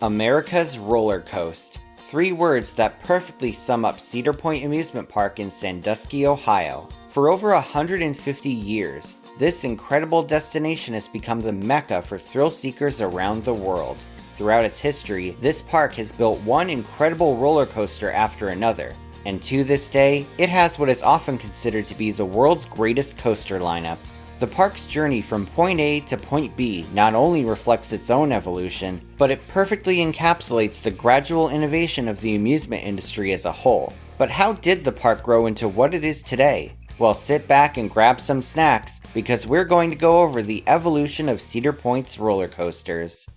America's Roller Coast. 3 words that perfectly sum up Cedar Point Amusement Park in Sandusky, Ohio. For over 150 years, this incredible destination has become the mecca for thrill seekers around the world. Throughout its history, this park has built one incredible roller coaster after another, and to this day, it has what is often considered to be the world's greatest coaster lineup. The park's journey from point A to point B not only reflects its own evolution, but it perfectly encapsulates the gradual innovation of the amusement industry as a whole. But how did the park grow into what it is today? Well, sit back and grab some snacks, because we're going to go over the evolution of Cedar Point's roller coasters.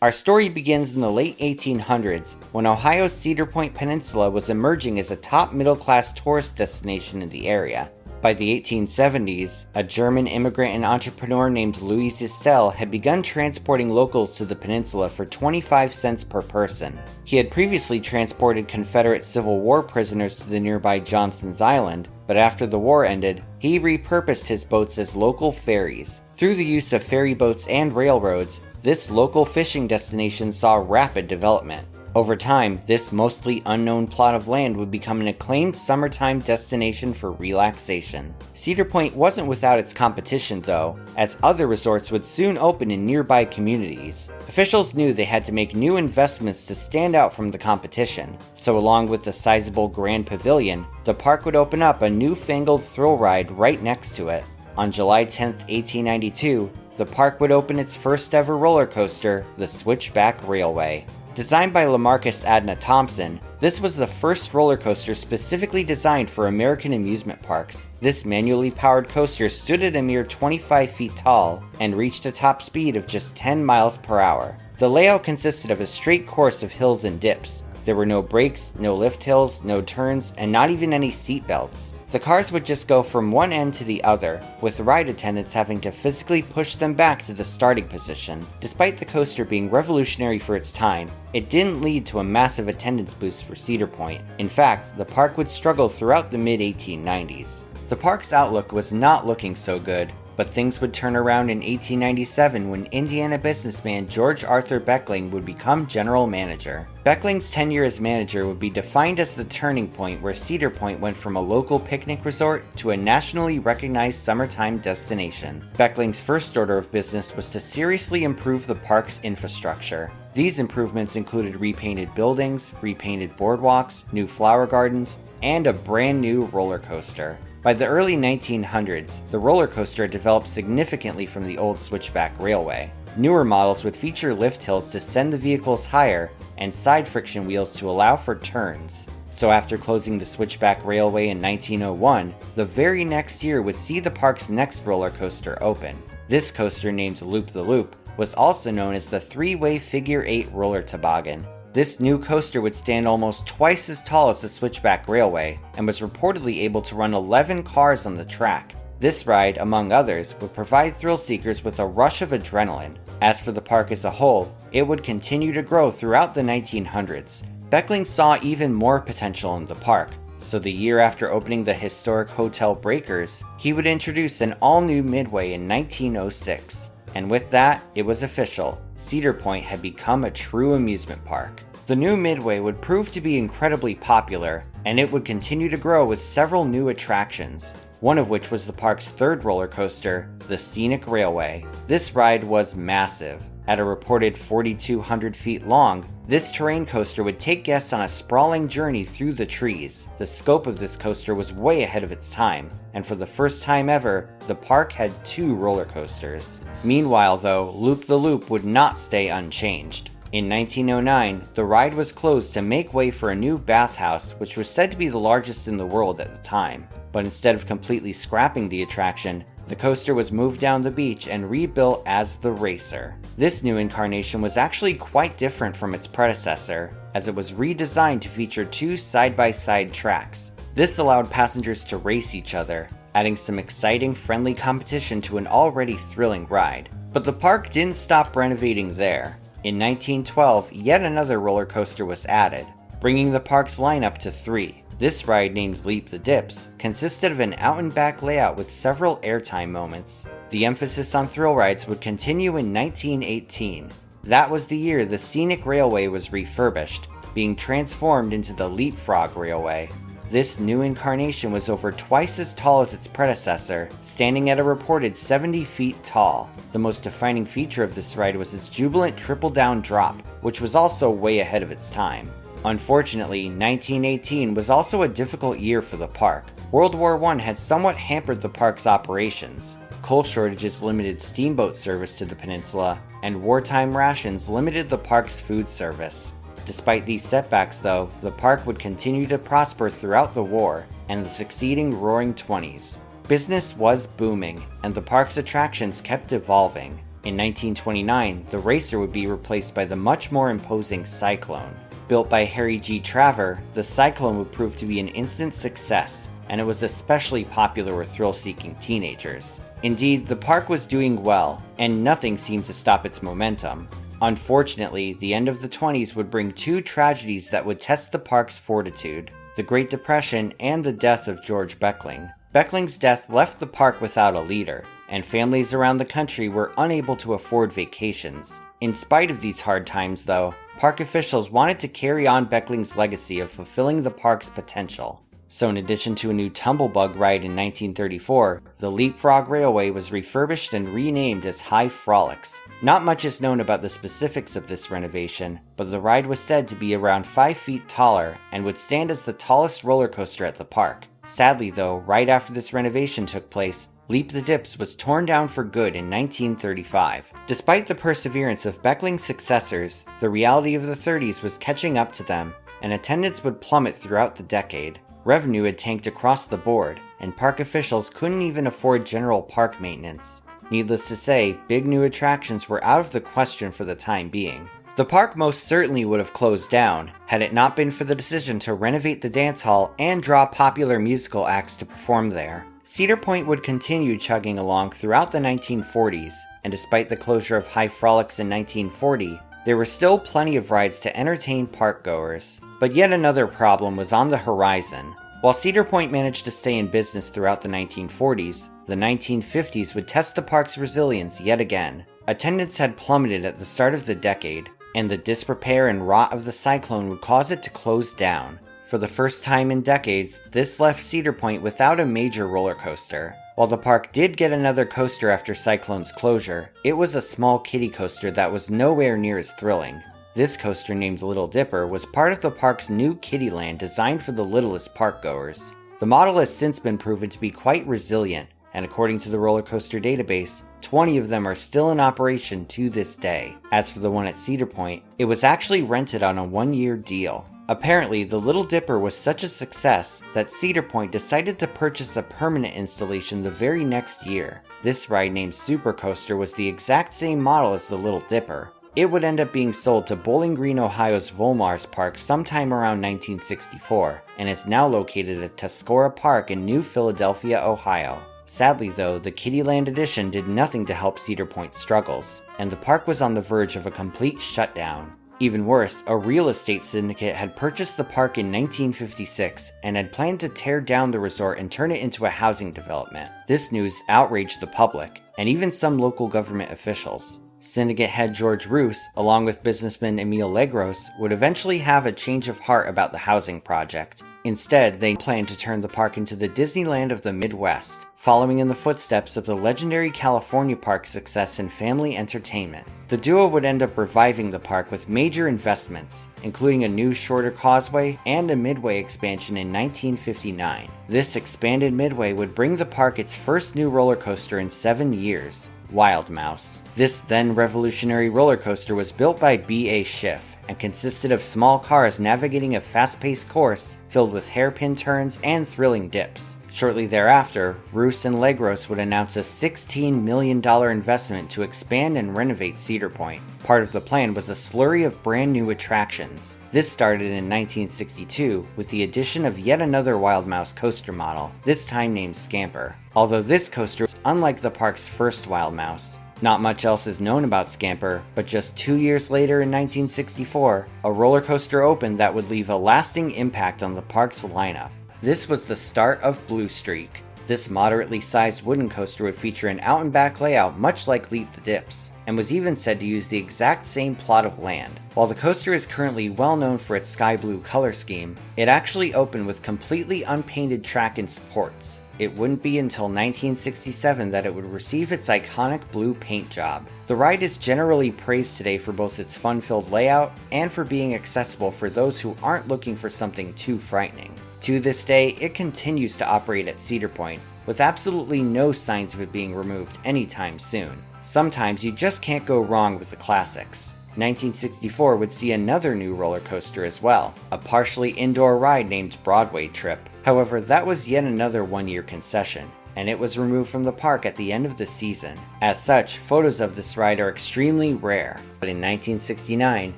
Our story begins in the late 1800s, when Ohio's Cedar Point Peninsula was emerging as a top middle-class tourist destination in the area. By the 1870s, a German immigrant and entrepreneur named Louis Estelle had begun transporting locals to the peninsula for 25 cents per person. He had previously transported Confederate Civil War prisoners to the nearby Johnson's Island, but after the war ended, he repurposed his boats as local ferries. Through the use of ferry boats and railroads, this local fishing destination saw rapid development. Over time, this mostly unknown plot of land would become an acclaimed summertime destination for relaxation. Cedar Point wasn't without its competition though, as other resorts would soon open in nearby communities. Officials knew they had to make new investments to stand out from the competition, so along with the sizable Grand Pavilion, the park would open up a newfangled thrill ride right next to it. On July 10, 1892, the park would open its first ever roller coaster, the Switchback Railway. Designed by Lamarcus Adna Thompson, this was the first roller coaster specifically designed for American amusement parks. This manually powered coaster stood at a mere 25 feet tall and reached a top speed of just 10 miles per hour. The layout consisted of a straight course of hills and dips. There were no brakes, no lift hills, no turns, and not even any seat belts. The cars would just go from one end to the other, with ride attendants having to physically push them back to the starting position. Despite the coaster being revolutionary for its time, it didn't lead to a massive attendance boost for Cedar Point. In fact, the park would struggle throughout the mid-1890s. The park's outlook was not looking so good, but things would turn around in 1897 when Indiana businessman George Arthur Beckling would become general manager. Beckling's tenure as manager would be defined as the turning point where Cedar Point went from a local picnic resort to a nationally recognized summertime destination. Beckling's first order of business was to seriously improve the park's infrastructure. These improvements included repainted buildings, repainted boardwalks, new flower gardens, and a brand new roller coaster. By the early 1900s, the roller coaster had developed significantly from the old Switchback Railway. Newer models would feature lift hills to send the vehicles higher and side friction wheels to allow for turns. So after closing the Switchback Railway in 1901, the very next year would see the park's next roller coaster open. This coaster, named Loop the Loop, was also known as the 3-way figure 8 roller toboggan. This new coaster would stand almost twice as tall as the Switchback Railway, and was reportedly able to run 11 cars on the track. This ride, among others, would provide thrill seekers with a rush of adrenaline. As for the park as a whole, it would continue to grow throughout the 1900s. Beckling saw even more potential in the park, so the year after opening the historic Hotel Breakers, he would introduce an all-new Midway in 1906. And with that, it was official. Cedar Point had become a true amusement park. The new Midway would prove to be incredibly popular, and it would continue to grow with several new attractions, one of which was the park's third roller coaster, the Scenic Railway. This ride was massive. At a reported 4,200 feet long, this terrain coaster would take guests on a sprawling journey through the trees. The scope of this coaster was way ahead of its time, and for the first time ever, the park had 2 roller coasters. Meanwhile though, Loop the Loop would not stay unchanged. In 1909, the ride was closed to make way for a new bathhouse, which was said to be the largest in the world at the time. But instead of completely scrapping the attraction, the coaster was moved down the beach and rebuilt as the Racer. This new incarnation was actually quite different from its predecessor, as it was redesigned to feature 2 side-by-side tracks. This allowed passengers to race each other, adding some exciting, friendly competition to an already thrilling ride. But the park didn't stop renovating there. In 1912, yet another roller coaster was added, bringing the park's lineup to 3. This ride, named Leap the Dips, consisted of an out-and-back layout with several airtime moments. The emphasis on thrill rides would continue in 1918. That was the year the scenic railway was refurbished, being transformed into the Leapfrog Railway. This new incarnation was over twice as tall as its predecessor, standing at a reported 70 feet tall. The most defining feature of this ride was its jubilant triple-down drop, which was also way ahead of its time. Unfortunately, 1918 was also a difficult year for the park. World War I had somewhat hampered the park's operations. Coal shortages limited steamboat service to the peninsula, and wartime rations limited the park's food service. Despite these setbacks though, the park would continue to prosper throughout the war and the succeeding Roaring Twenties. Business was booming, and the park's attractions kept evolving. In 1929, the Racer would be replaced by the much more imposing Cyclone. Built by Harry G. Traver, the Cyclone would prove to be an instant success, and it was especially popular with thrill-seeking teenagers. Indeed, the park was doing well, and nothing seemed to stop its momentum. Unfortunately, the end of the 20s would bring two tragedies that would test the park's fortitude: the Great Depression and the death of George Beckling. Beckling's death left the park without a leader, and families around the country were unable to afford vacations. In spite of these hard times though, park officials wanted to carry on Beckling's legacy of fulfilling the park's potential. So in addition to a new Tumblebug ride in 1934, the Leapfrog Railway was refurbished and renamed as High Frolics. Not much is known about the specifics of this renovation, but the ride was said to be around 5 feet taller and would stand as the tallest roller coaster at the park. Sadly though, right after this renovation took place, Leap the Dips was torn down for good in 1935. Despite the perseverance of Beckling's successors, the reality of the 30s was catching up to them, and attendance would plummet throughout the decade. Revenue had tanked across the board, and park officials couldn't even afford general park maintenance. Needless to say, big new attractions were out of the question for the time being. The park most certainly would have closed down, had it not been for the decision to renovate the dance hall and draw popular musical acts to perform there. Cedar Point would continue chugging along throughout the 1940s, and despite the closure of High Frolics in 1940, there were still plenty of rides to entertain parkgoers. But yet another problem was on the horizon. While Cedar Point managed to stay in business throughout the 1940s, the 1950s would test the park's resilience yet again. Attendance had plummeted at the start of the decade, and the disrepair and rot of the Cyclone would cause it to close down. For the first time in decades, this left Cedar Point without a major roller coaster. While the park did get another coaster after Cyclone's closure, it was a small kiddie coaster that was nowhere near as thrilling. This coaster, named Little Dipper, was part of the park's new Kiddieland designed for the littlest parkgoers. The model has since been proven to be quite resilient, and according to the roller coaster database, 20 of them are still in operation to this day. As for the one at Cedar Point, it was actually rented on a 1-year deal. Apparently, the Little Dipper was such a success that Cedar Point decided to purchase a permanent installation the very next year. This ride, named Super Coaster, was the exact same model as the Little Dipper. It would end up being sold to Bowling Green, Ohio's Volmars Park sometime around 1964, and is now located at Tuscarora Park in New Philadelphia, Ohio. Sadly though, the Kiddieland edition did nothing to help Cedar Point's struggles, and the park was on the verge of a complete shutdown. Even worse, a real estate syndicate had purchased the park in 1956 and had planned to tear down the resort and turn it into a housing development. This news outraged the public, and even some local government officials. Syndicate head George Roos, along with businessman Emil Legros, would eventually have a change of heart about the housing project. Instead, they planned to turn the park into the Disneyland of the Midwest, following in the footsteps of the legendary California park's success in family entertainment. The duo would end up reviving the park with major investments, including a new shorter causeway and a midway expansion in 1959. This expanded midway would bring the park its first new roller coaster in 7 years, Wild Mouse. This then revolutionary roller coaster was built by B.A. Schiff and consisted of small cars navigating a fast-paced course filled with hairpin turns and thrilling dips. Shortly thereafter, Roos and Legros would announce a $16 million investment to expand and renovate Cedar Point. Part of the plan was a slurry of brand new attractions. This started in 1962 with the addition of yet another Wild Mouse coaster model, this time named Scamper. Although this coaster was unlike the park's first Wild Mouse. Not much else is known about Scamper, but just 2 years later in 1964, a roller coaster opened that would leave a lasting impact on the park's lineup. This was the start of Blue Streak. This moderately sized wooden coaster would feature an out and back layout much like Leap the Dips, and was even said to use the exact same plot of land. While the coaster is currently well known for its sky blue color scheme, it actually opened with completely unpainted track and supports. It wouldn't be until 1967 that it would receive its iconic blue paint job. The ride is generally praised today for both its fun-filled layout and for being accessible for those who aren't looking for something too frightening. To this day, it continues to operate at Cedar Point, with absolutely no signs of it being removed anytime soon. Sometimes you just can't go wrong with the classics. 1964 would see another new roller coaster as well, a partially indoor ride named Broadway Trip. However, that was yet another one-year concession, and it was removed from the park at the end of the season. As such, photos of this ride are extremely rare, but in 1969,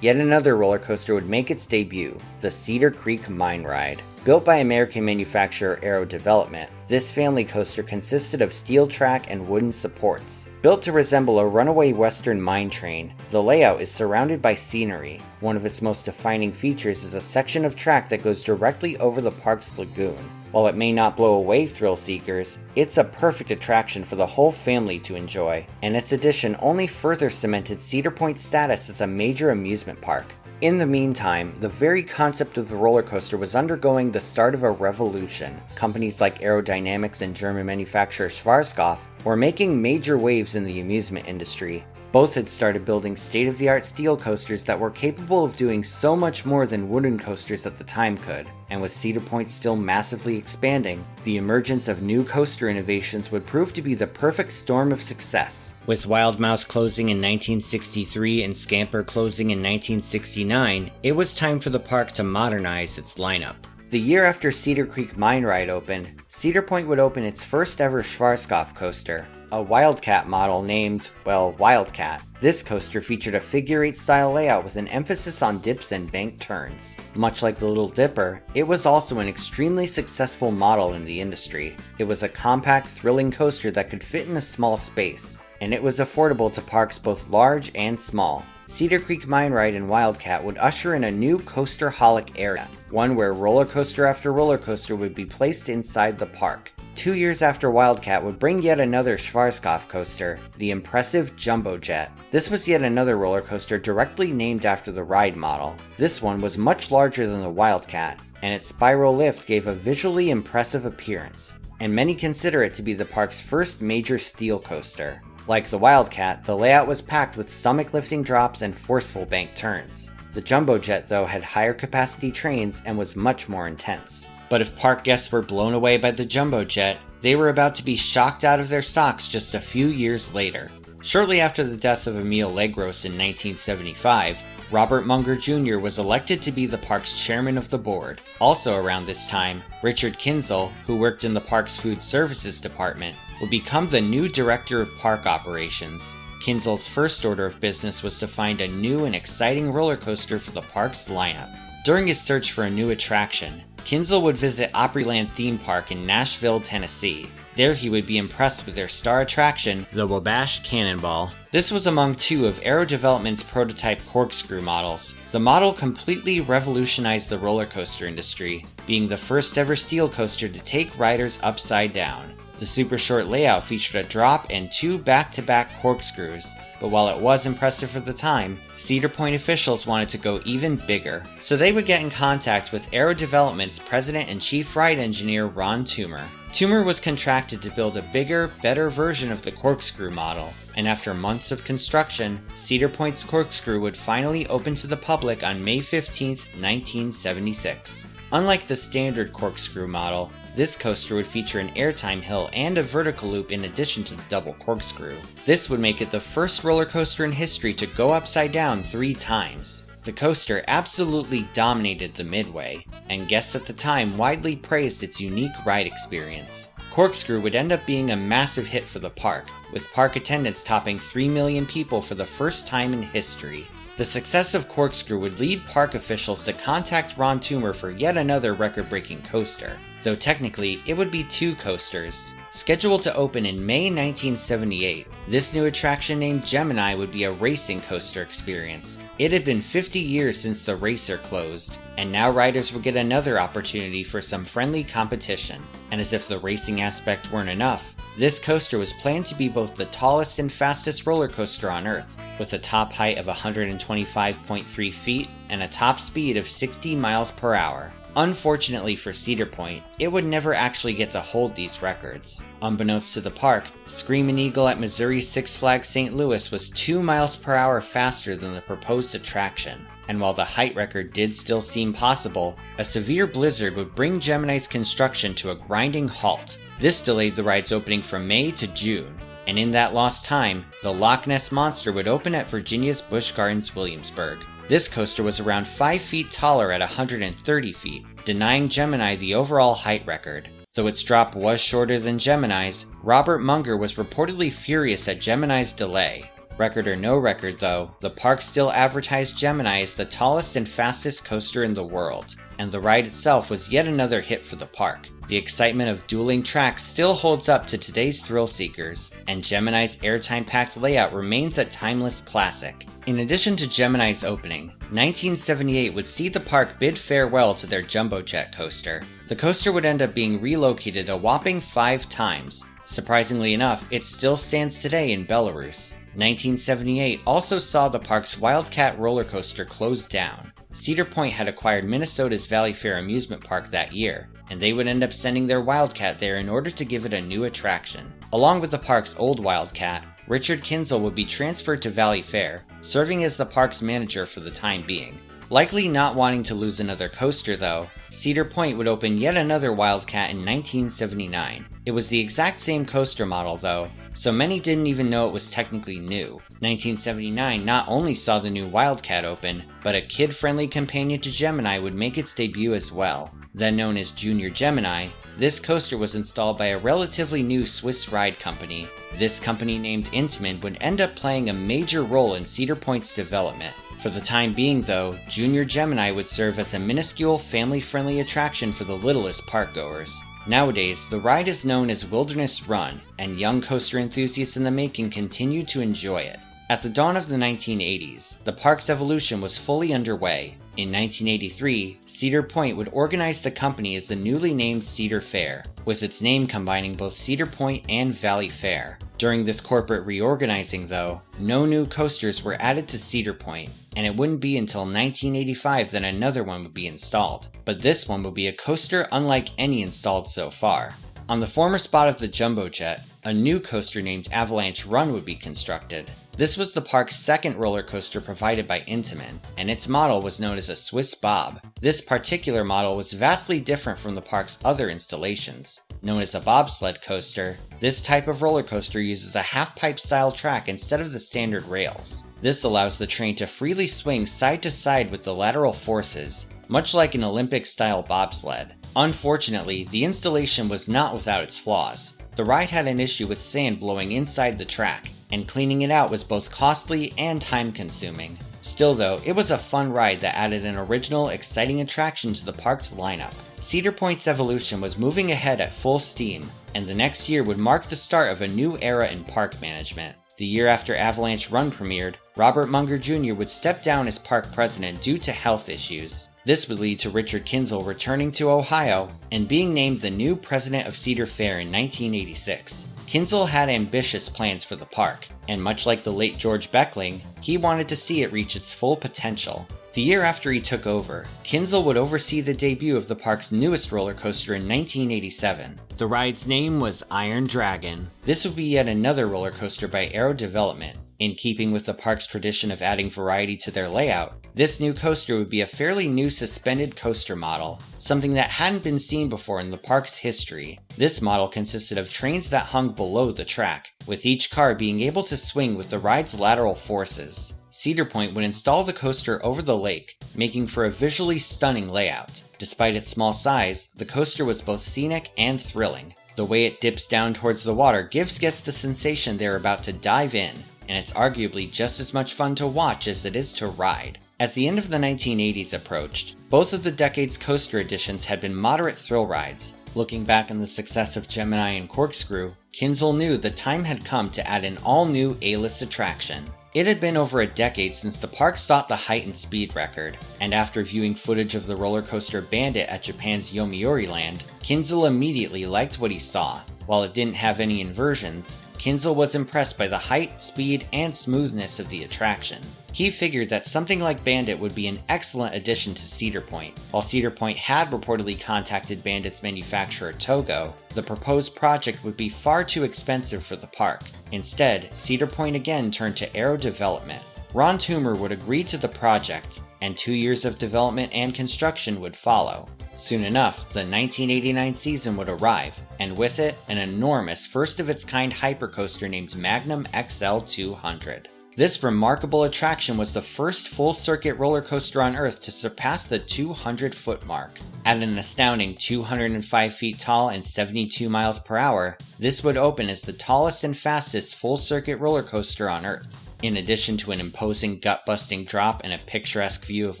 yet another roller coaster would make its debut, the Cedar Creek Mine Ride. Built by American manufacturer Aero Development, this family coaster consisted of steel track and wooden supports. Built to resemble a runaway western mine train, the layout is surrounded by scenery. One of its most defining features is a section of track that goes directly over the park's lagoon. While it may not blow away thrill seekers, it's a perfect attraction for the whole family to enjoy, and its addition only further cemented Cedar Point's status as a major amusement park. In the meantime, the very concept of the roller coaster was undergoing the start of a revolution. Companies like Aerodynamics and German manufacturer Schwarzkopf were making major waves in the amusement industry. Both had started building state-of-the-art steel coasters that were capable of doing so much more than wooden coasters at the time could, and with Cedar Point still massively expanding, the emergence of new coaster innovations would prove to be the perfect storm of success. With Wild Mouse closing in 1963 and Scamper closing in 1969, it was time for the park to modernize its lineup. The year after Cedar Creek Mine Ride opened, Cedar Point would open its first ever Schwarzkopf coaster, a Wildcat model named, well, Wildcat. This coaster featured a figure-8 style layout with an emphasis on dips and bank turns. Much like the Little Dipper, it was also an extremely successful model in the industry. It was a compact, thrilling coaster that could fit in a small space, and it was affordable to parks both large and small. Cedar Creek Mine Ride and Wildcat would usher in a new coaster-holic era, one where roller coaster after roller coaster would be placed inside the park. 2 years after Wildcat would bring yet another Schwarzkopf coaster, the impressive Jumbo Jet. This was yet another roller coaster directly named after the ride model. This one was much larger than the Wildcat, and its spiral lift gave a visually impressive appearance, and many consider it to be the park's first major steel coaster. Like the Wildcat, the layout was packed with stomach-lifting drops and forceful bank turns. The Jumbo Jet, though, had higher capacity trains and was much more intense. But if park guests were blown away by the Jumbo Jet, they were about to be shocked out of their socks just a few years later. Shortly after the death of Emil Legros in 1975, Robert Munger Jr. was elected to be the park's chairman of the board. Also around this time, Richard Kinzel, who worked in the park's food services department, would become the new director of park operations. Kinzel's first order of business was to find a new and exciting roller coaster for the park's lineup. During his search for a new attraction, Kinzel would visit Opryland Theme Park in Nashville, Tennessee. There he would be impressed with their star attraction, the Wabash Cannonball. This was among two of Aero Development's prototype corkscrew models. The model completely revolutionized the roller coaster industry, being the first ever steel coaster to take riders upside down. The super short layout featured a drop and two back-to-back corkscrews, but while it was impressive for the time, Cedar Point officials wanted to go even bigger. So they would get in contact with Aero Development's president and chief ride engineer Ron Toomer. Toomer was contracted to build a bigger, better version of the corkscrew model, and after months of construction, Cedar Point's corkscrew would finally open to the public on May 15, 1976. Unlike the standard corkscrew model, this coaster would feature an airtime hill and a vertical loop in addition to the double corkscrew. This would make it the first roller coaster in history to go upside down 3 times. The coaster absolutely dominated the midway, and guests at the time widely praised its unique ride experience. Corkscrew would end up being a massive hit for the park, with park attendance topping 3 million people for the first time in history. The success of Corkscrew would lead park officials to contact Ron Toomer for yet another record-breaking coaster, though technically it would be 2 coasters. Scheduled to open in May 1978, this new attraction named Gemini would be a racing coaster experience. It had been 50 years since the Racer closed, and now riders would get another opportunity for some friendly competition. And as if the racing aspect weren't enough, this coaster was planned to be both the tallest and fastest roller coaster on Earth, with a top height of 125.3 feet and a top speed of 60 miles per hour. Unfortunately for Cedar Point, it would never actually get to hold these records. Unbeknownst to the park, Screamin' Eagle at Missouri's Six Flags St. Louis was 2 miles per hour faster than the proposed attraction. And while the height record did still seem possible, a severe blizzard would bring Gemini's construction to a grinding halt. This delayed the ride's opening from May to June. And in that lost time, the Loch Ness Monster would open at Virginia's Busch Gardens Williamsburg. This coaster was around 5 feet taller at 130 feet, denying Gemini the overall height record. Though its drop was shorter than Gemini's, Robert Munger was reportedly furious at Gemini's delay. Record or no record though, the park still advertised Gemini as the tallest and fastest coaster in the world, and the ride itself was yet another hit for the park. The excitement of dueling tracks still holds up to today's thrill seekers, and Gemini's airtime-packed layout remains a timeless classic. In addition to Gemini's opening, 1978 would see the park bid farewell to their Jumbo Jet coaster. The coaster would end up being relocated a whopping 5 times. Surprisingly enough, it still stands today in Belarus. 1978 also saw the park's Wildcat roller coaster close down. Cedar Point had acquired Minnesota's Valley Fair amusement park that year, and they would end up sending their Wildcat there in order to give it a new attraction. Along with the park's old Wildcat, Richard Kinzel would be transferred to Valley Fair, serving as the park's manager for the time being. Likely not wanting to lose another coaster though, Cedar Point would open yet another Wildcat in 1979. It was the exact same coaster model though, so many didn't even know it was technically new. 1979 not only saw the new Wildcat open, but a kid-friendly companion to Gemini would make its debut as well. Then known as Junior Gemini, this coaster was installed by a relatively new Swiss ride company. This company named Intamin would end up playing a major role in Cedar Point's development. For the time being though, Junior Gemini would serve as a minuscule family-friendly attraction for the littlest parkgoers. Nowadays, the ride is known as Wilderness Run, and young coaster enthusiasts in the making continue to enjoy it. At the dawn of the 1980s, the park's evolution was fully underway. In 1983, Cedar Point would organize the company as the newly named Cedar Fair, with its name combining both Cedar Point and Valley Fair. During this corporate reorganizing though, no new coasters were added to Cedar Point, and it wouldn't be until 1985 that another one would be installed. But this one would be a coaster unlike any installed so far. On the former spot of the Jumbo Jet, a new coaster named Avalanche Run would be constructed. This was the park's second roller coaster provided by Intamin, and its model was known as a Swiss Bob. This particular model was vastly different from the park's other installations. Known as a bobsled coaster, this type of roller coaster uses a half-pipe style track instead of the standard rails. This allows the train to freely swing side to side with the lateral forces, much like an Olympic-style bobsled. Unfortunately, the installation was not without its flaws. The ride had an issue with sand blowing inside the track, and cleaning it out was both costly and time-consuming. Still though, it was a fun ride that added an original, exciting attraction to the park's lineup. Cedar Point's evolution was moving ahead at full steam, and the next year would mark the start of a new era in park management. The year after Avalanche Run premiered, Robert Munger Jr. would step down as park president due to health issues. This would lead to Richard Kinzel returning to Ohio and being named the new president of Cedar Fair in 1986. Kinzel had ambitious plans for the park, and much like the late George Beckling, he wanted to see it reach its full potential. The year after he took over, Kinzel would oversee the debut of the park's newest roller coaster in 1987. The ride's name was Iron Dragon. This would be yet another roller coaster by Aero Development. In keeping with the park's tradition of adding variety to their layout, this new coaster would be a fairly new suspended coaster model, something that hadn't been seen before in the park's history. This model consisted of trains that hung below the track, with each car being able to swing with the ride's lateral forces. Cedar Point would install the coaster over the lake, making for a visually stunning layout. Despite its small size, the coaster was both scenic and thrilling. The way it dips down towards the water gives guests the sensation they're about to dive in, and it's arguably just as much fun to watch as it is to ride. As the end of the 1980s approached, both of the decade's coaster editions had been moderate thrill rides, Looking back on the success of Gemini and Corkscrew, Kinzel knew the time had come to add an all-new A-list attraction. It had been over a decade since the park sought the height and speed record, and after viewing footage of the roller coaster Bandit at Japan's Yomiuri Land, Kinzel immediately liked what he saw. While it didn't have any inversions, Kinzel was impressed by the height, speed, and smoothness of the attraction. He figured that something like Bandit would be an excellent addition to Cedar Point. While Cedar Point had reportedly contacted Bandit's manufacturer Togo, the proposed project would be far too expensive for the park. Instead, Cedar Point again turned to Aero Development. Ron Toomer would agree to the project, and 2 years of development and construction would follow. Soon enough, the 1989 season would arrive, and with it, an enormous first-of-its-kind hypercoaster named Magnum XL-200. This remarkable attraction was the first full-circuit roller coaster on Earth to surpass the 200-foot mark. At an astounding 205 feet tall and 72 miles per hour, this would open as the tallest and fastest full-circuit roller coaster on Earth. In addition to an imposing gut-busting drop and a picturesque view of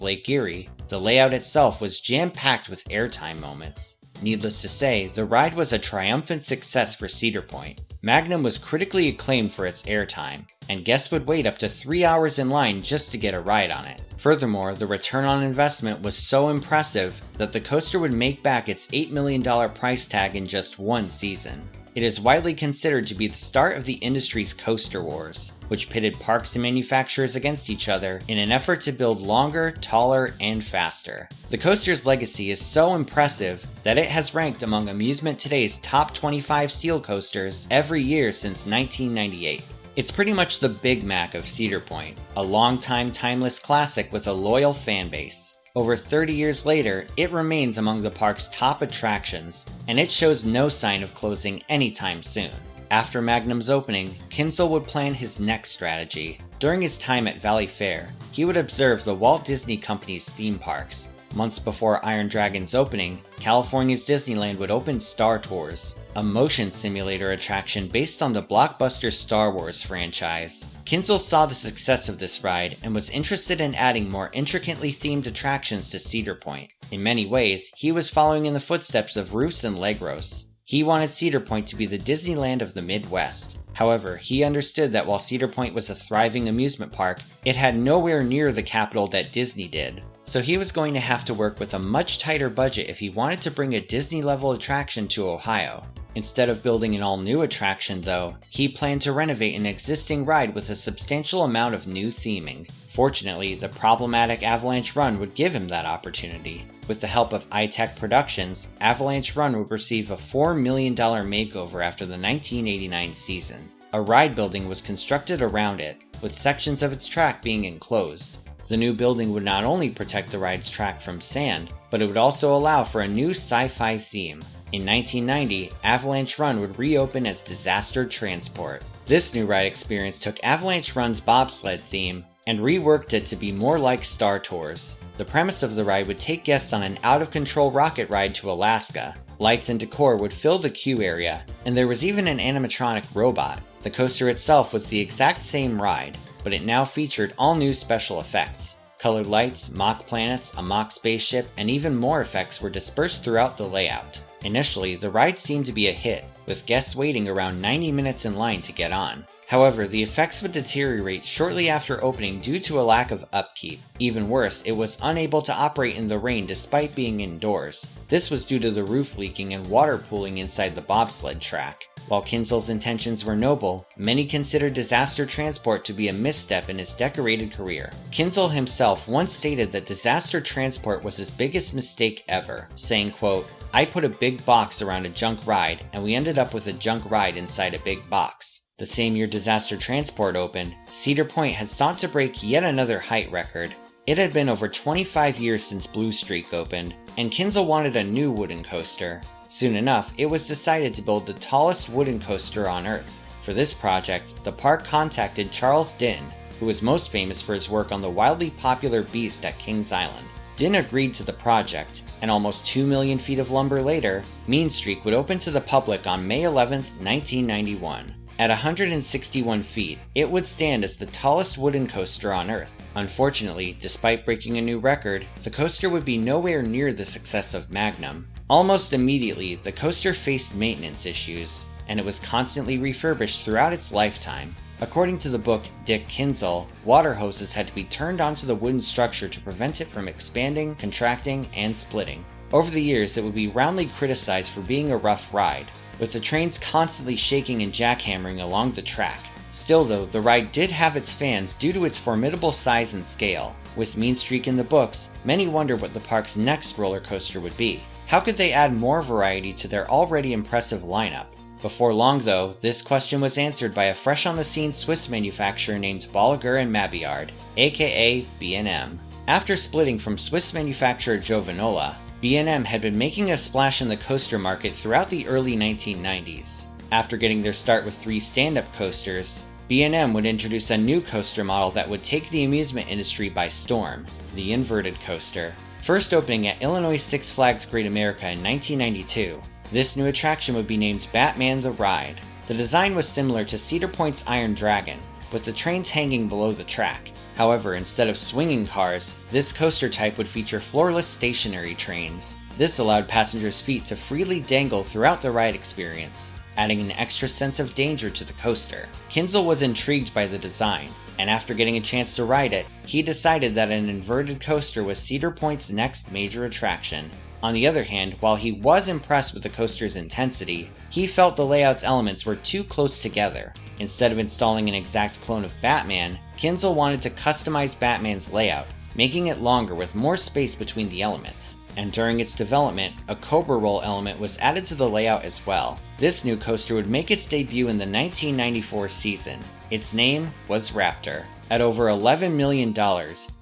Lake Erie, the layout itself was jam-packed with airtime moments. Needless to say, the ride was a triumphant success for Cedar Point. Magnum was critically acclaimed for its airtime, and guests would wait up to 3 hours in line just to get a ride on it. Furthermore, the return on investment was so impressive that the coaster would make back its $8 million price tag in just one season. It is widely considered to be the start of the industry's coaster wars, which pitted parks and manufacturers against each other in an effort to build longer, taller, and faster. The coaster's legacy is so impressive that it has ranked among Amusement Today's top 25 steel coasters every year since 1998. It's pretty much the Big Mac of Cedar Point, a long-time timeless classic with a loyal fan base. Over 30 years later, it remains among the park's top attractions, and it shows no sign of closing anytime soon. After Magnum's opening, Kinzel would plan his next strategy. During his time at Valley Fair, he would observe the Walt Disney Company's theme parks. Months before Iron Dragon's opening, California's Disneyland would open Star Tours, a motion simulator attraction based on the blockbuster Star Wars franchise. Kinzel saw the success of this ride and was interested in adding more intricately themed attractions to Cedar Point. In many ways, he was following in the footsteps of Roos and Legros. He wanted Cedar Point to be the Disneyland of the Midwest. However, he understood that while Cedar Point was a thriving amusement park, it had nowhere near the capital that Disney did. So he was going to have to work with a much tighter budget if he wanted to bring a Disney-level attraction to Ohio. Instead of building an all-new attraction, though, he planned to renovate an existing ride with a substantial amount of new theming. Fortunately, the problematic Avalanche Run would give him that opportunity. With the help of iTech Productions, Avalanche Run would receive a $4 million makeover after the 1989 season. A ride building was constructed around it, with sections of its track being enclosed. The new building would not only protect the ride's track from sand, but it would also allow for a new sci-fi theme. In 1990, Avalanche Run would reopen as Disaster Transport. This new ride experience took Avalanche Run's bobsled theme and reworked it to be more like Star Tours. The premise of the ride would take guests on an out-of-control rocket ride to Alaska. Lights and decor would fill the queue area, and there was even an animatronic robot. The coaster itself was the exact same ride, but it now featured all new special effects. Colored lights, mock planets, a mock spaceship, and even more effects were dispersed throughout the layout. Initially, the ride seemed to be a hit, with guests waiting around 90 minutes in line to get on. However, the effects would deteriorate shortly after opening due to a lack of upkeep. Even worse, it was unable to operate in the rain despite being indoors. This was due to the roof leaking and water pooling inside the bobsled track. While Kinzel's intentions were noble, many considered Disaster Transport to be a misstep in his decorated career. Kinzel himself once stated that Disaster Transport was his biggest mistake ever, saying, quote, "I put a big box around a junk ride, and we ended up with a junk ride inside a big box." The same year Disaster Transport opened, Cedar Point had sought to break yet another height record. It had been over 25 years since Blue Streak opened, and Kinzel wanted a new wooden coaster. Soon enough, it was decided to build the tallest wooden coaster on Earth. For this project, the park contacted Charles Din, who was most famous for his work on the wildly popular Beast at Kings Island. Din agreed to the project, and almost 2 million feet of lumber later, Mean Streak would open to the public on May 11, 1991. At 161 feet, it would stand as the tallest wooden coaster on Earth. Unfortunately, despite breaking a new record, the coaster would be nowhere near the success of Magnum. Almost immediately, the coaster faced maintenance issues, and it was constantly refurbished throughout its lifetime. According to the book Dick Kinzel, water hoses had to be turned onto the wooden structure to prevent it from expanding, contracting, and splitting. Over the years, it would be roundly criticized for being a rough ride, with the trains constantly shaking and jackhammering along the track. Still though, the ride did have its fans due to its formidable size and scale. With Mean Streak in the books, many wonder what the park's next roller coaster would be. How could they add more variety to their already impressive lineup? Before long though, this question was answered by a fresh-on-the-scene Swiss manufacturer named Bolliger & Mabillard, aka B&M. After splitting from Swiss manufacturer Giovanola, B&M had been making a splash in the coaster market throughout the early 1990s. After getting their start with 3 stand-up coasters, B&M would introduce a new coaster model that would take the amusement industry by storm, the inverted coaster. First opening at Illinois Six Flags Great America in 1992, this new attraction would be named Batman the Ride. The design was similar to Cedar Point's Iron Dragon, with the trains hanging below the track. However, instead of swinging cars, this coaster type would feature floorless stationary trains. This allowed passengers' feet to freely dangle throughout the ride experience, adding an extra sense of danger to the coaster. Kinzel was intrigued by the design, and after getting a chance to ride it, he decided that an inverted coaster was Cedar Point's next major attraction. On the other hand, while he was impressed with the coaster's intensity, he felt the layout's elements were too close together. Instead of installing an exact clone of Batman, Kinzel wanted to customize Batman's layout, making it longer with more space between the elements. And during its development, a Cobra Roll element was added to the layout as well. This new coaster would make its debut in the 1994 season. Its name was Raptor. At over $11 million,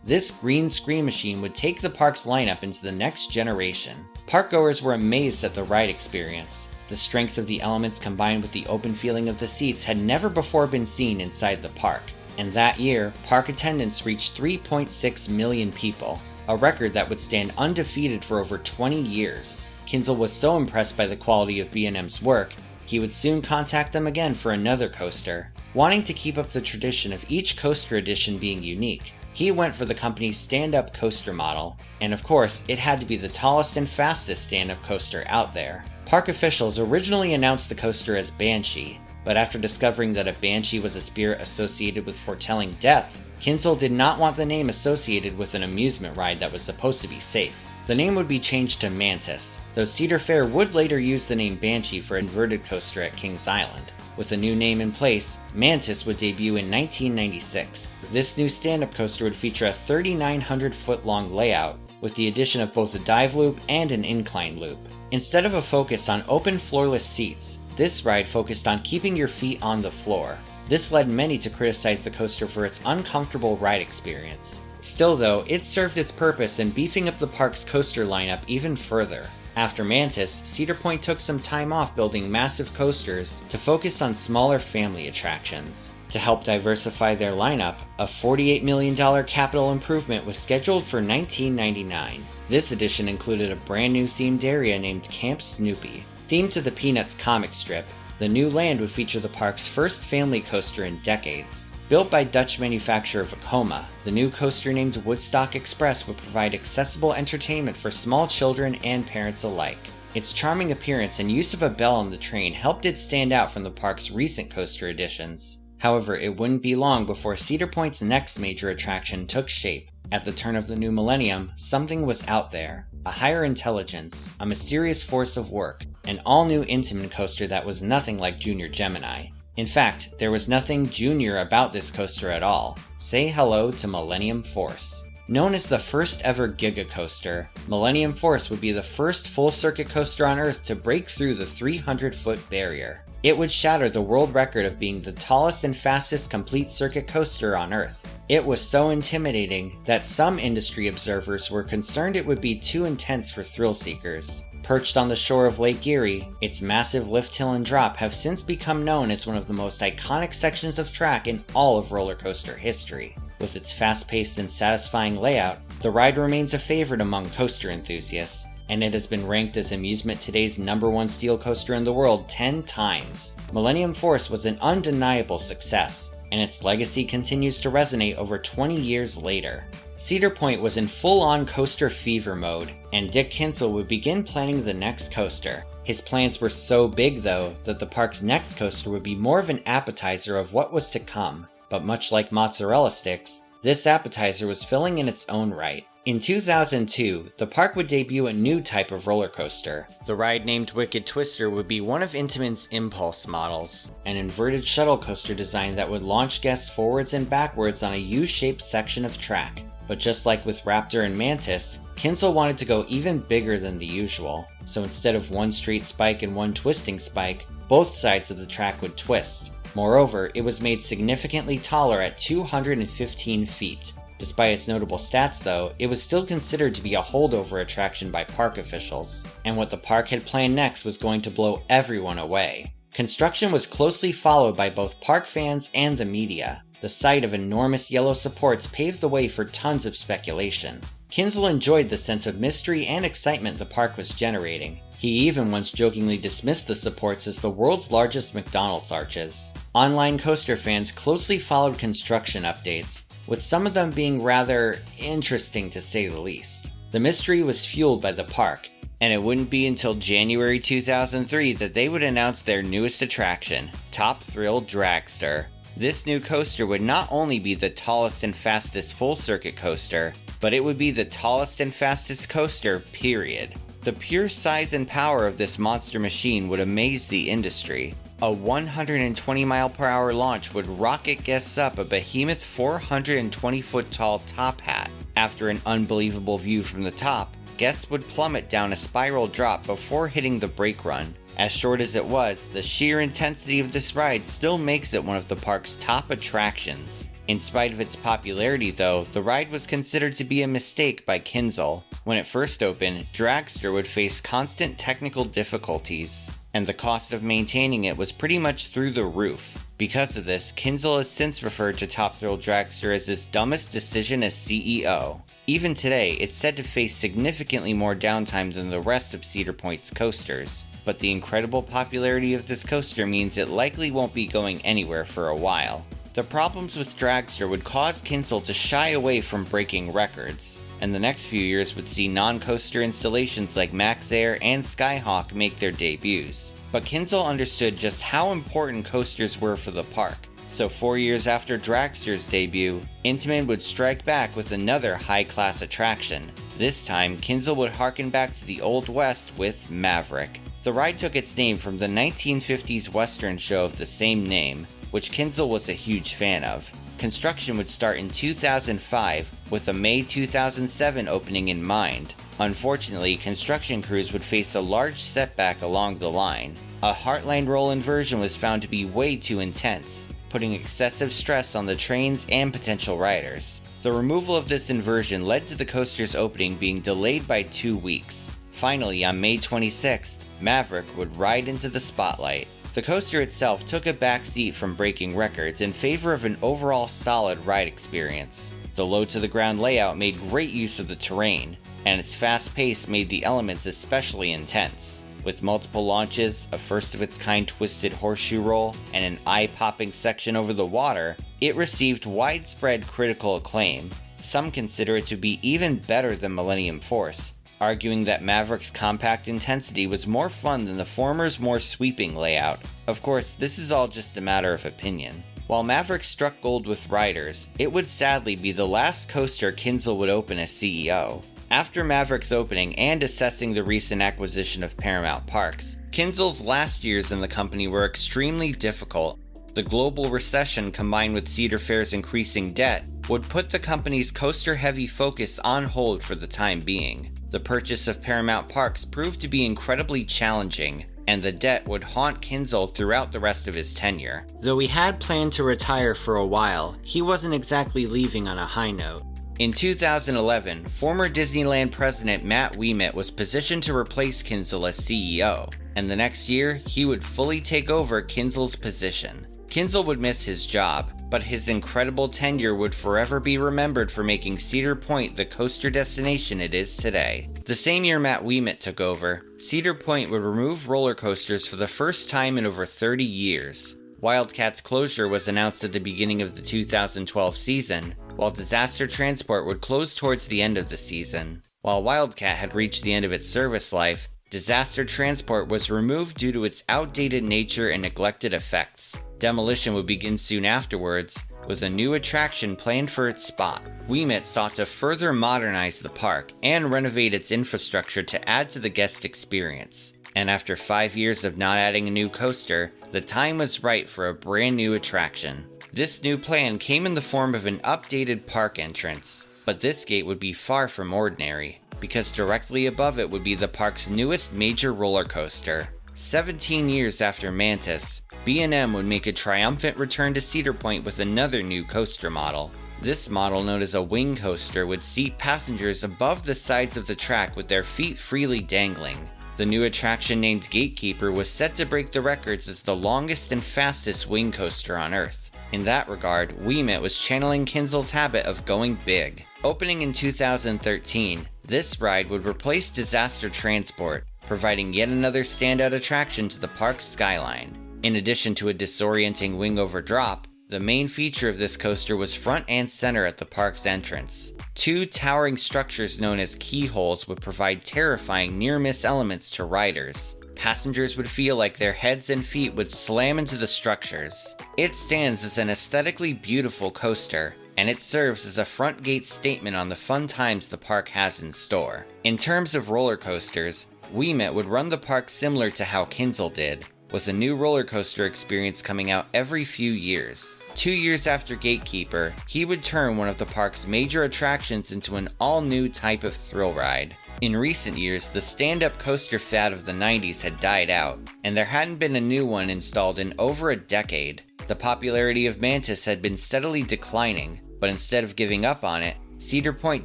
this green screen machine would take the park's lineup into the next generation. Parkgoers were amazed at the ride experience. The strength of the elements combined with the open feeling of the seats had never before been seen inside the park. And that year, park attendance reached 3.6 million people, a record that would stand undefeated for over 20 years. Kinzel was so impressed by the quality of B&M's work, he would soon contact them again for another coaster. Wanting to keep up the tradition of each coaster edition being unique, he went for the company's stand-up coaster model, and of course, it had to be the tallest and fastest stand-up coaster out there. Park officials originally announced the coaster as Banshee, but after discovering that a banshee was a spirit associated with foretelling death, Kinzel did not want the name associated with an amusement ride that was supposed to be safe. The name would be changed to Mantis, though Cedar Fair would later use the name Banshee for an inverted coaster at Kings Island. With a new name in place, Mantis would debut in 1996. This new stand-up coaster would feature a 3,900-foot-long layout, with the addition of both a dive loop and an incline loop. Instead of a focus on open floorless seats, this ride focused on keeping your feet on the floor. This led many to criticize the coaster for its uncomfortable ride experience. Still though, it served its purpose in beefing up the park's coaster lineup even further. After Mantis, Cedar Point took some time off building massive coasters to focus on smaller family attractions. To help diversify their lineup, a $48 million capital improvement was scheduled for 1999. This edition included a brand new themed area named Camp Snoopy. Themed to the Peanuts comic strip, the new land would feature the park's first family coaster in decades. Built by Dutch manufacturer Vekoma, the new coaster named Woodstock Express would provide accessible entertainment for small children and parents alike. Its charming appearance and use of a bell on the train helped it stand out from the park's recent coaster additions. However, it wouldn't be long before Cedar Point's next major attraction took shape. At the turn of the new millennium, something was out there. A higher intelligence, a mysterious force of work, an all-new Intamin coaster that was nothing like Junior Gemini. In fact, there was nothing junior about this coaster at all. Say hello to Millennium Force. Known as the first ever Giga Coaster, Millennium Force would be the first full-circuit coaster on Earth to break through the 300-foot barrier. It would shatter the world record of being the tallest and fastest complete circuit coaster on Earth. It was so intimidating that some industry observers were concerned it would be too intense for thrill seekers. Perched on the shore of Lake Erie, its massive lift hill and drop have since become known as one of the most iconic sections of track in all of roller coaster history. With its fast-paced and satisfying layout, the ride remains a favorite among coaster enthusiasts, and it has been ranked as Amusement Today's #1 steel coaster in the world 10 times. Millennium Force was an undeniable success, and its legacy continues to resonate over 20 years later. Cedar Point was in full-on coaster fever mode, and Dick Kinzel would begin planning the next coaster. His plans were so big though, that the park's next coaster would be more of an appetizer of what was to come. But much like mozzarella sticks, this appetizer was filling in its own right. In 2002, the park would debut a new type of roller coaster. The ride named Wicked Twister would be one of Intamin's Impulse models, an inverted shuttle coaster design that would launch guests forwards and backwards on a U-shaped section of track. But just like with Raptor and Mantis, Kinzel wanted to go even bigger than the usual. So instead of one straight spike and one twisting spike, both sides of the track would twist. Moreover, it was made significantly taller at 215 feet. Despite its notable stats though, it was still considered to be a holdover attraction by park officials, and what the park had planned next was going to blow everyone away. Construction was closely followed by both park fans and the media. The sight of enormous yellow supports paved the way for tons of speculation. Kinzel enjoyed the sense of mystery and excitement the park was generating. He even once jokingly dismissed the supports as the world's largest McDonald's arches. Online coaster fans closely followed construction updates, with some of them being rather interesting to say the least. The mystery was fueled by the park, and it wouldn't be until January 2003 that they would announce their newest attraction, Top Thrill Dragster. This new coaster would not only be the tallest and fastest full-circuit coaster, but it would be the tallest and fastest coaster, period. The pure size and power of this monster machine would amaze the industry. A 120-mile-per-hour launch would rocket guests up a behemoth 420-foot tall top hat. After an unbelievable view from the top, guests would plummet down a spiral drop before hitting the brake run. As short as it was, the sheer intensity of this ride still makes it one of the park's top attractions. In spite of its popularity though, the ride was considered to be a mistake by Kinzel. When it first opened, Dragster would face constant technical difficulties, and the cost of maintaining it was pretty much through the roof. Because of this, Kinzel has since referred to Top Thrill Dragster as his dumbest decision as CEO. Even today, it's said to face significantly more downtime than the rest of Cedar Point's coasters, but the incredible popularity of this coaster means it likely won't be going anywhere for a while. The problems with Dragster would cause Kinzel to shy away from breaking records, and the next few years would see non-coaster installations like Max Air and Skyhawk make their debuts. But Kinzel understood just how important coasters were for the park, so 4 years after Dragster's debut, Intamin would strike back with another high-class attraction. This time, Kinzel would harken back to the Old West with Maverick. The ride took its name from the 1950s Western show of the same name, which Kinzel was a huge fan of. Construction would start in 2005, with a May 2007 opening in mind. Unfortunately, construction crews would face a large setback along the line. A Heartline roll inversion was found to be way too intense, putting excessive stress on the trains and potential riders. The removal of this inversion led to the coaster's opening being delayed by 2 weeks. Finally, on May 26th, Maverick would ride into the spotlight. The coaster itself took a back seat from breaking records in favor of an overall solid ride experience. The low-to-the-ground layout made great use of the terrain, and its fast pace made the elements especially intense. With multiple launches, a first-of-its-kind twisted horseshoe roll, and an eye-popping section over the water, it received widespread critical acclaim. Some consider it to be even better than Millennium Force, arguing that Maverick's compact intensity was more fun than the former's more sweeping layout. Of course, this is all just a matter of opinion. While Maverick struck gold with riders, it would sadly be the last coaster Kinzel would open as CEO. After Maverick's opening and assessing the recent acquisition of Paramount Parks, Kinzel's last years in the company were extremely difficult. The global recession combined with Cedar Fair's increasing debt would put the company's coaster-heavy focus on hold for the time being. The purchase of Paramount Parks proved to be incredibly challenging, and the debt would haunt Kinzel throughout the rest of his tenure. Though he had planned to retire for a while, he wasn't exactly leaving on a high note. In 2011, former Disneyland president Matt Ouimet was positioned to replace Kinzel as CEO, and the next year, he would fully take over Kinzel's position. Kinzel would miss his job, but his incredible tenure would forever be remembered for making Cedar Point the coaster destination it is today. The same year Matt Ouimet took over, Cedar Point would remove roller coasters for the first time in over 30 years. Wildcat's closure was announced at the beginning of the 2012 season, while Disaster Transport would close towards the end of the season. While Wildcat had reached the end of its service life, Disaster Transport was removed due to its outdated nature and neglected effects. Demolition would begin soon afterwards, with a new attraction planned for its spot. Ouimet sought to further modernize the park and renovate its infrastructure to add to the guest experience. And after 5 years of not adding a new coaster, the time was right for a brand new attraction. This new plan came in the form of an updated park entrance, but this gate would be far from ordinary, because directly above it would be the park's newest major roller coaster. 17 years after Mantis, B&M would make a triumphant return to Cedar Point with another new coaster model. This model, known as a wing coaster, would seat passengers above the sides of the track with their feet freely dangling. The new attraction, named Gatekeeper, was set to break the records as the longest and fastest wing coaster on Earth. In that regard, Ouimet was channeling Kinzel's habit of going big. Opening in 2013, this ride would replace Disaster Transport, providing yet another standout attraction to the park's skyline. In addition to a disorienting wing-over drop, the main feature of this coaster was front and center at the park's entrance. 2 towering structures known as keyholes would provide terrifying near-miss elements to riders. Passengers would feel like their heads and feet would slam into the structures. It stands as an aesthetically beautiful coaster, and it serves as a front gate statement on the fun times the park has in store. In terms of roller coasters, Ouimet would run the park similar to how Kinzel did, with a new roller coaster experience coming out every few years. 2 years after Gatekeeper, he would turn one of the park's major attractions into an all-new type of thrill ride. In recent years, the stand-up coaster fad of the 90s had died out, and there hadn't been a new one installed in over a decade. The popularity of Mantis had been steadily declining, but instead of giving up on it, Cedar Point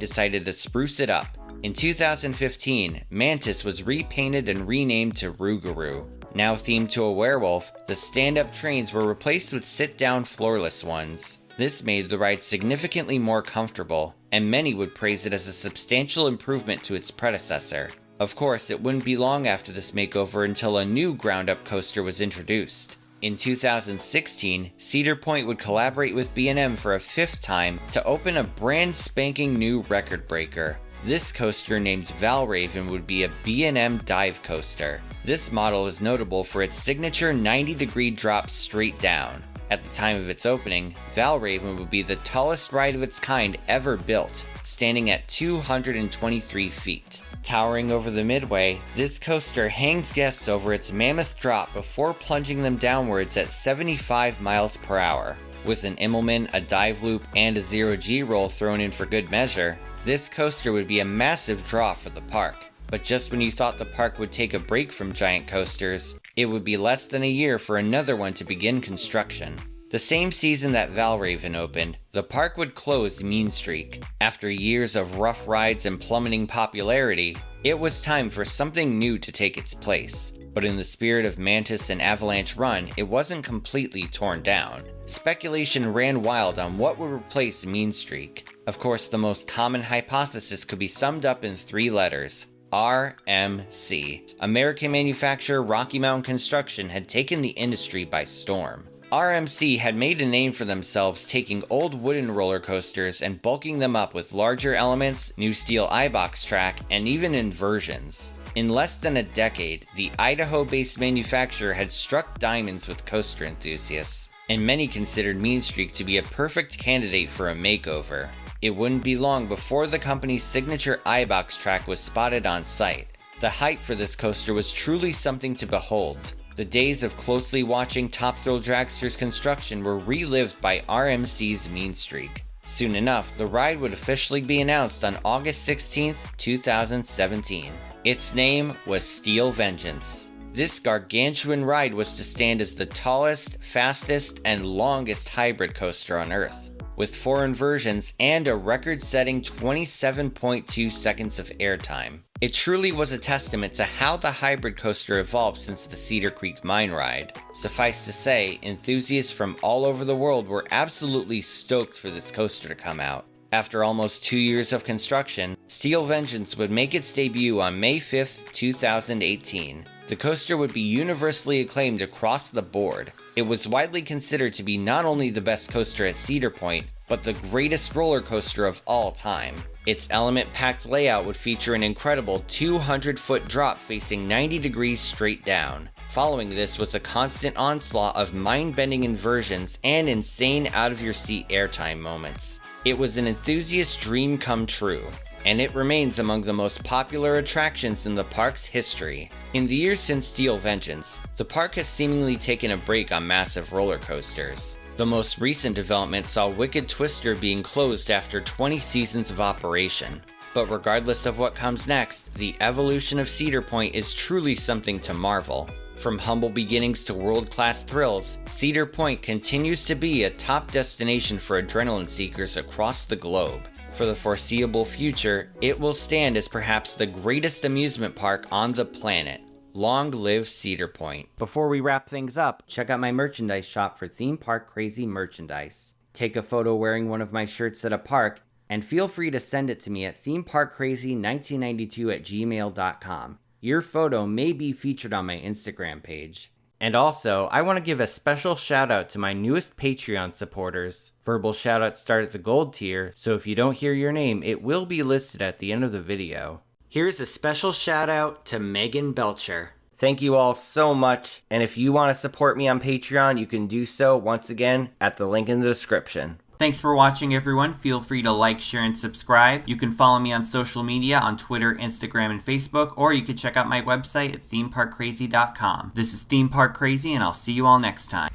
decided to spruce it up. In 2015, Mantis was repainted and renamed to Rougarou. Now themed to a werewolf, the stand-up trains were replaced with sit-down floorless ones. This made the ride significantly more comfortable, and many would praise it as a substantial improvement to its predecessor. Of course, it wouldn't be long after this makeover until a new ground-up coaster was introduced. In 2016, Cedar Point would collaborate with B&M for a 5th time to open a brand spanking new record breaker. This coaster, named Valraven, would be a B&M dive coaster. This model is notable for its signature 90-degree drop straight down. At the time of its opening, Valraven would be the tallest ride of its kind ever built, standing at 223 feet. Towering over the midway, this coaster hangs guests over its mammoth drop before plunging them downwards at 75 miles per hour. With an Immelman, a dive loop, and a zero-G roll thrown in for good measure, this coaster would be a massive draw for the park. But just when you thought the park would take a break from giant coasters, it would be less than a year for another one to begin construction. The same season that Valraven opened, the park would close Mean Streak. After years of rough rides and plummeting popularity, it was time for something new to take its place. But in the spirit of Mantis and Avalanche Run, it wasn't completely torn down. Speculation ran wild on what would replace Mean Streak. Of course, the most common hypothesis could be summed up in 3 letters: RMC. American manufacturer Rocky Mountain Construction had taken the industry by storm. RMC had made a name for themselves taking old wooden roller coasters and bulking them up with larger elements, new steel eye-box track, and even inversions. In less than a decade, the Idaho-based manufacturer had struck diamonds with coaster enthusiasts, and many considered Mean Streak to be a perfect candidate for a makeover. It wouldn't be long before the company's signature eye-box track was spotted on site. The hype for this coaster was truly something to behold. The days of closely watching Top Thrill Dragster's construction were relived by RMC's Mean Streak. Soon enough, the ride would officially be announced on August 16, 2017. Its name was Steel Vengeance. This gargantuan ride was to stand as the tallest, fastest, and longest hybrid coaster on Earth, with 4 inversions and a record-setting 27.2 seconds of airtime. It truly was a testament to how the hybrid coaster evolved since the Cedar Creek Mine ride. Suffice to say, enthusiasts from all over the world were absolutely stoked for this coaster to come out. After almost 2 years of construction, Steel Vengeance would make its debut on May 5, 2018. The coaster would be universally acclaimed across the board. It was widely considered to be not only the best coaster at Cedar Point, but the greatest roller coaster of all time. Its element-packed layout would feature an incredible 200-foot drop facing 90 degrees straight down. Following this was a constant onslaught of mind-bending inversions and insane out-of-your-seat airtime moments. It was an enthusiast's dream come true, and it remains among the most popular attractions in the park's history. In the years since Steel Vengeance, the park has seemingly taken a break on massive roller coasters. The most recent development saw Wicked Twister being closed after 20 seasons of operation. But regardless of what comes next, the evolution of Cedar Point is truly something to marvel. From humble beginnings to world-class thrills, Cedar Point continues to be a top destination for adrenaline seekers across the globe. For the foreseeable future, it will stand as perhaps the greatest amusement park on the planet. Long live Cedar Point. Before we wrap things up, check out my merchandise shop for Theme Park Crazy merchandise. Take a photo wearing one of my shirts at a park, and feel free to send it to me at themeparkcrazy1992@gmail.com. Your photo may be featured on my Instagram page. And also, I want to give a special shout out to my newest Patreon supporters. Verbal shoutouts start at the gold tier, so if you don't hear your name, it will be listed at the end of the video. Here's a special shout out to Megan Belcher. Thank you all so much, and if you want to support me on Patreon, you can do so once again at the link in the description. Thanks for watching, everyone. Feel free to like, share, and subscribe. You can follow me on social media on Twitter, Instagram, and Facebook, or you can check out my website at themeparkcrazy.com. This is Theme Park Crazy, and I'll see you all next time.